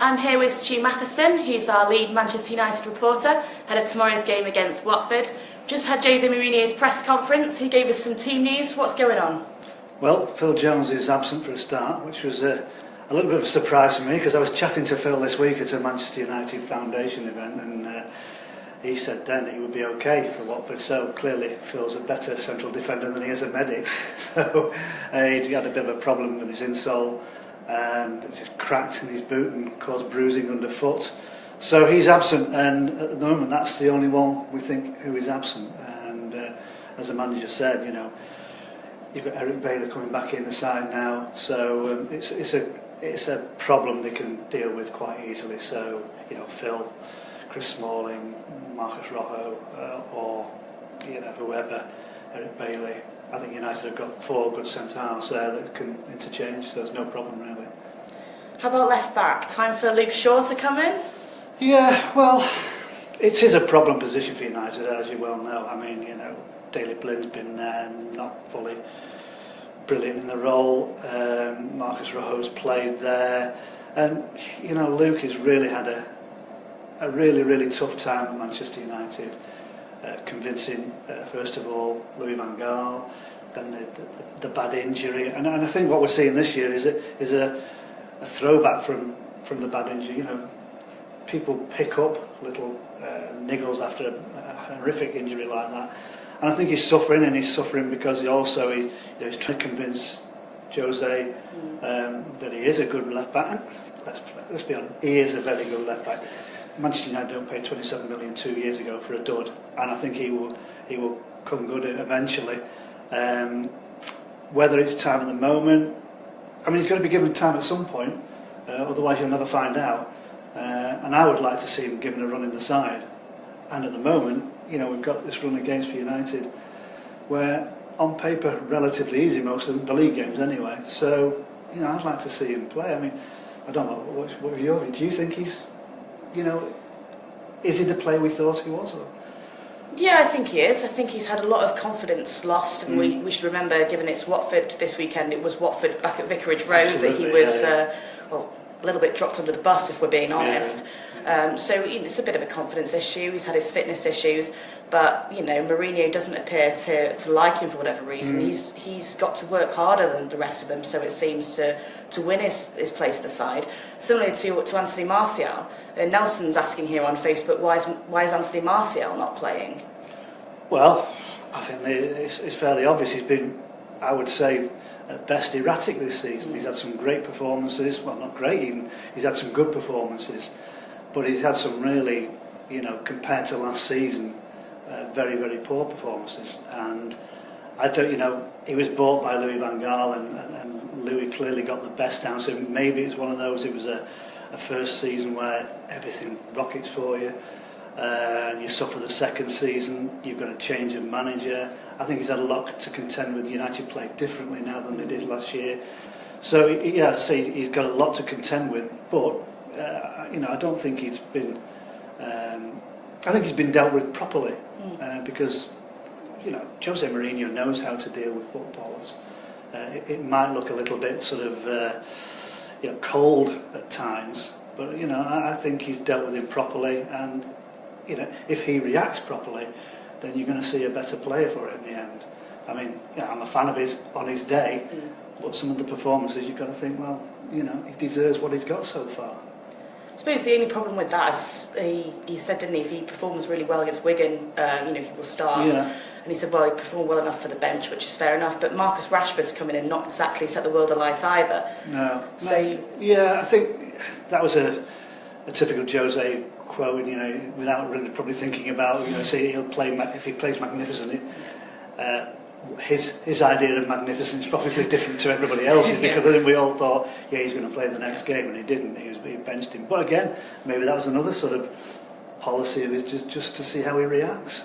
I'm here with Stu Matheson, who's our lead Manchester United reporter, ahead of tomorrow's game against Watford. Just had Jose Mourinho's press conference. He gave us some team news. What's going on? Well, Phil Jones is absent for a start, which was a little bit of a surprise for me, because I was chatting to Phil this week at a Manchester United Foundation event, and he said then he would be okay for Watford. So clearly Phil's a better central defender than he is a medic. So he had a bit of a problem with his insole. It just cracked in his boot and caused bruising underfoot. So he's absent, and at the moment that's the only one we think who is absent. And as the manager said, you've got Eric Bailey coming back in the side now, so it's a problem they can deal with quite easily. So Phil, Chris Smalling, Marcus Rojo, or whoever, Eric Bailey. I think United have got 4 good centre halves there that can interchange, so there's no problem really. How about left back? Time for Luke Shaw to come in? Yeah, well, it is a problem position for United, as you well know. I mean, Daley Blin's been there, not fully brilliant in the role. Marcus Rojo's played there, and Luke has really had a really tough time at Manchester United. Convincing, first of all, Louis van Gaal, then the bad injury, and I think what we're seeing this year is a throwback from the bad injury. People pick up little niggles after a horrific injury like that, and I think he's suffering because he's trying to convince Jose that he is a good left back. Let's be honest, he is a very good left back. Manchester United don't pay 27 million 2 years ago for a dud, and I think he will come good eventually. Whether it's time at the moment, I mean, he's got to be given time at some point, otherwise you'll never find out. And I would like to see him given a run in the side. And at the moment, we've got this run against for United, where on paper relatively easy most of the league games anyway. So I'd like to see him play. I mean, I don't know what your view. Do you think he's is he the player we thought he was? Or? Yeah, I think he is. I think he's had a lot of confidence lost, and we should remember, given it's Watford this weekend, it was Watford back at Vicarage Road. Absolutely, that he was a little bit dropped under the bus, if we're being honest. So it's a bit of a confidence issue. He's had his fitness issues, but Mourinho doesn't appear to like him for whatever reason. He's got to work harder than the rest of them, so it seems to win his place in the side. Similar to Anthony Martial. Nelson's asking here on Facebook, why is Anthony Martial not playing? Well, I think it's fairly obvious. He's been, I would say, at best erratic this season. He's had some great performances, well, not great even, he's had some good performances, but he's had some really, compared to last season, very, very poor performances. And I don't, he was bought by Louis van Gaal, and Louis clearly got the best out of him. Maybe it's one of those, it was a first season where everything rockets for you, and you suffer the second season, you've got a change of manager. I think he's had a lot to contend with. United play differently now than they did last year. So, yeah, as I say, he's got a lot to contend with, but, I don't think he's been... I think he's been dealt with properly, because, Jose Mourinho knows how to deal with footballers. It might look a little bit sort of, cold at times, but, I think he's dealt with him properly, and, if he reacts properly, then you're going to see a better player for it in the end. I mean, I'm a fan of his on his day, but some of the performances you've got to think, well, he deserves what he's got so far. I suppose the only problem with that is he said, didn't he, if he performs really well against Wigan, he will start. Yeah. And he said, well, he performed well enough for the bench, which is fair enough. But Marcus Rashford's coming in, not exactly set the world alight either. No. I think that was a typical Jose quote, without really probably thinking about, say he'll play, if he plays magnificently, his idea of magnificence is probably different to everybody else's, because I think we all thought, he's going to play the next game, and he didn't. He benched him. But again, maybe that was another sort of policy of his, just to see how he reacts.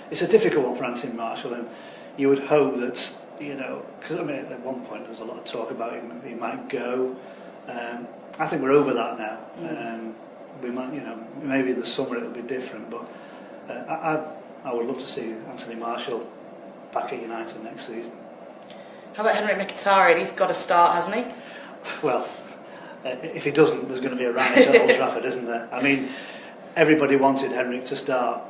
It's a difficult one for Anthony Martial, and you would hope that, because at one point there was a lot of talk about him, he might go. I think we're over that now. We might, maybe in the summer it'll be different, but I would love to see Anthony Martial back at United next season. How about Henrik Mkhitaryan? He's got to start, hasn't he? Well, if he doesn't, there's going to be a riot at Old Trafford, isn't there? I mean, everybody wanted Henrik to start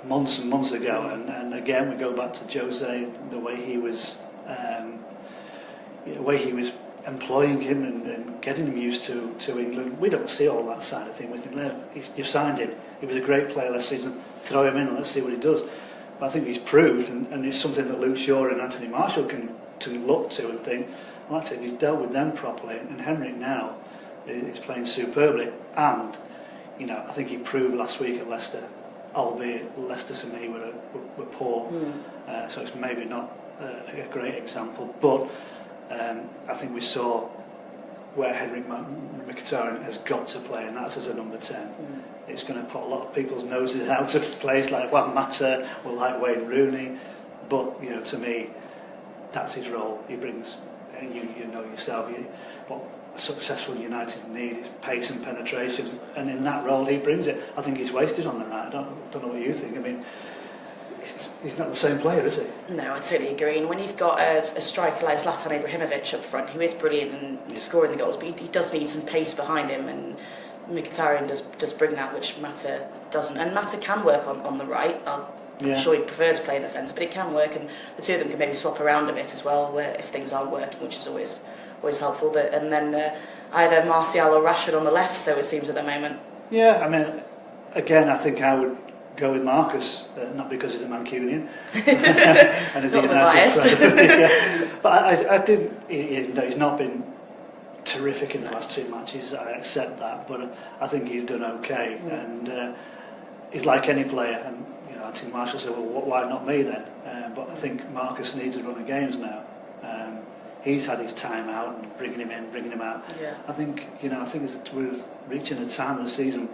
months and months ago, and again we go back to Jose, the way he was employing him and getting him used to England. We don't see all that side of thing. We think, you've signed him, he was a great player last season, throw him in and let's see what he does. But I think he's proved, and it's something that Luke Shaw and Anthony Marshall can look to and think, well, actually, he's dealt with them properly, and Henrik now is playing superbly. And I think he proved last week at Leicester, albeit Leicester to me were poor, so it's maybe not a great example, but I think we saw where Henrik Mkhitaryan has got to play, and that's as a number 10. It's going to put a lot of people's noses out of place, like Mata or like Wayne Rooney, but to me, that's his role. He brings, and you know yourself, what a successful United need is pace and penetration, and in that role he brings it. I think he's wasted on the right. I don't know what you think. I mean, he's not the same player, is he? No, I totally agree. And when you've got a striker like Zlatan Ibrahimovic up front, who is brilliant and scoring the goals, but he does need some pace behind him, and Mkhitaryan does bring that, which Mata doesn't. And Mata can work on the right. I'm sure he'd prefer to play in the centre, but it can work, and the two of them can maybe swap around a bit as well if things aren't working, which is always helpful. But and then either Martial or Rashford on the left, so it seems at the moment. Yeah, I mean, again, I think I would go with Marcus, not because he's a Mancunian and he's a United friend. But I didn't. He's not been terrific in the last two matches. I accept that, but I think he's done okay, and he's like any player. And Anthony Marshall said, "Well, why not me then?" But I think Marcus needs a run of games now. He's had his time out, and bringing him in, bringing him out. Yeah. I think we're reaching a time of the season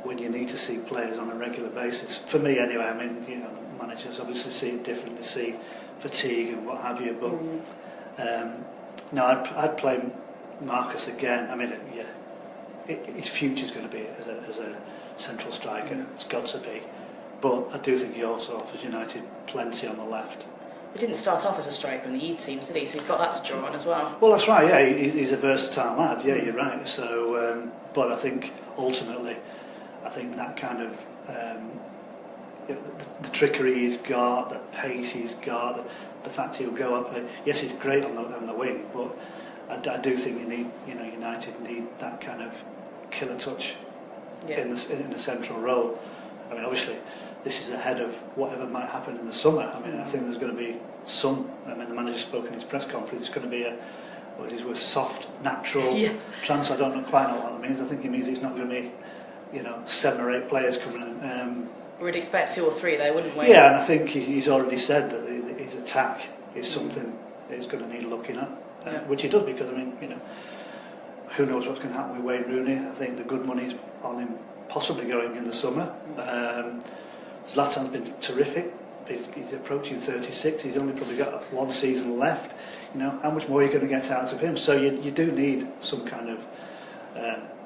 when you need to see players on a regular basis. For me, anyway. I mean, managers obviously see it differently, see fatigue and what have you. But no, I'd play Marcus again. I mean, his future's going to be as a central striker. It's got to be. But I do think he also offers United plenty on the left. He didn't start off as a striker in the youth teams, did he? So he's got that to draw on as well. Well, that's right. Yeah, he's a versatile lad. Yeah, you're right. So, but I think ultimately, that kind of the trickery he's got, the pace he's got, the fact he'll go up. Yes, he's great on the wing, but I do think United need that kind of killer touch in the central role. I mean, obviously, this is ahead of whatever might happen in the summer. I mean, I think there's going to be some. I mean, the manager spoke in his press conference. It's going to be a soft, natural transfer. I don't quite know what that means. I think it means it's not going to be 7 or 8 players coming in. We'd expect 2 or 3 though, wouldn't we? Yeah, and I think he's already said that his attack is something he's going to need looking at, which he does, because I mean, who knows what's going to happen with Wayne Rooney. I think the good money's on him possibly going in the summer. Zlatan's been terrific. He's approaching 36. He's only probably got 1 season left. How much more are you going to get out of him? So you do need some kind of.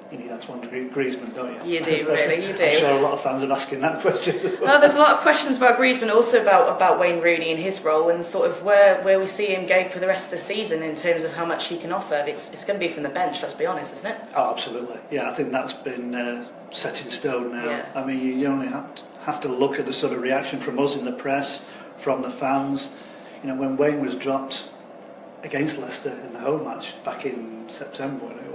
You need Antoine Griezmann, don't you? You do, really, you do. I'm sure a lot of fans are asking that question as well. Well, there's a lot of questions about Griezmann, also about Wayne Rooney and his role, and sort of where we see him going for the rest of the season in terms of how much he can offer. It's going to be from the bench, let's be honest, isn't it? Oh, absolutely. Yeah, I think that's been set in stone now. Yeah. I mean, you only have to look at the sort of reaction from us in the press, from the fans. When Wayne was dropped against Leicester in the home match back in September, when it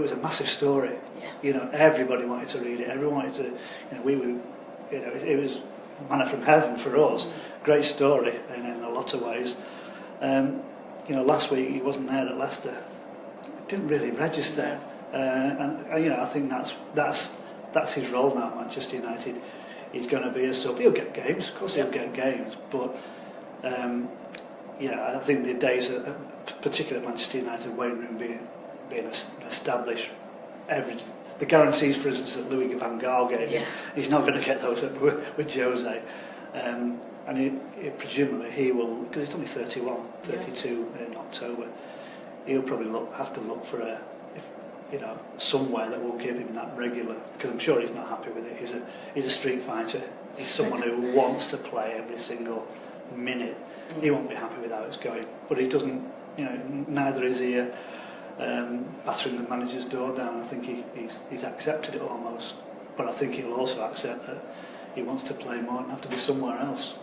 was a massive story. Yeah. Everybody wanted to read it. Everyone wanted to. We were. It was manna from heaven for us. Great story in a lot of ways. Last week he wasn't there at Leicester. It didn't really register. And I think that's his role now at Manchester United. He's going to be a sub. He'll get games, of course he'll get games, but I think the days, particularly at Manchester United, Wayne Rooney being established, the guarantees, for instance, that Louis van Gaal gave, he's not going to get those with Jose. And presumably he will, because he's only 32 in October, he'll probably have to look for somewhere that will give him that regular, because I'm sure he's not happy with it. He's a street fighter. He's someone who wants to play every single minute. He won't be happy with how it's going, but he doesn't. Neither is he battering the manager's door down. I think he's accepted it almost, but I think he'll also accept that he wants to play more and have to be somewhere else.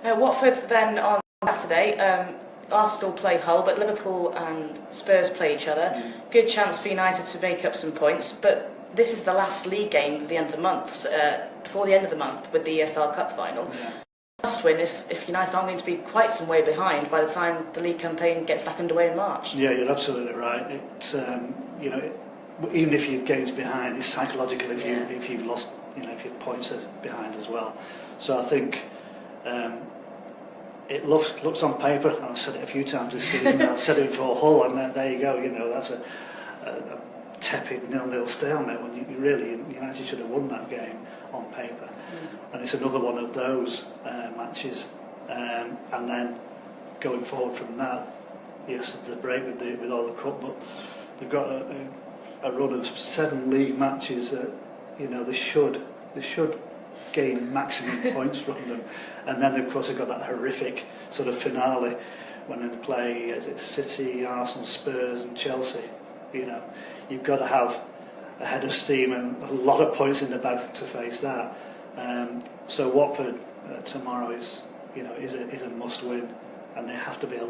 Watford then on Saturday. Arsenal play Hull, but Liverpool and Spurs play each other. Good chance for United to make up some points, but this is the last league game at the end of the month, before the end of the month with the EFL Cup final. Yeah. Must win if United aren't going to be quite some way behind by the time the league campaign gets back underway in March. Yeah, you're absolutely right. It's even if your game's behind, it's psychological if you've lost, if your points are behind as well. So I think it looks on paper, and I've said it a few times this season. I've said it for Hull, and there you go. That's a tepid 0-0 stalemate when United should have won that game on paper. And it's another one of those matches. And then going forward from that, yes, the break with all the cup, but they've got a run of 7 league matches that they should gain maximum points from them. And then of course they've got that horrific sort of finale when they play City, Arsenal, Spurs and Chelsea. You've got to have a head of steam and a lot of points in the bag to face that. So Watford tomorrow is a must win, and they have to be a lot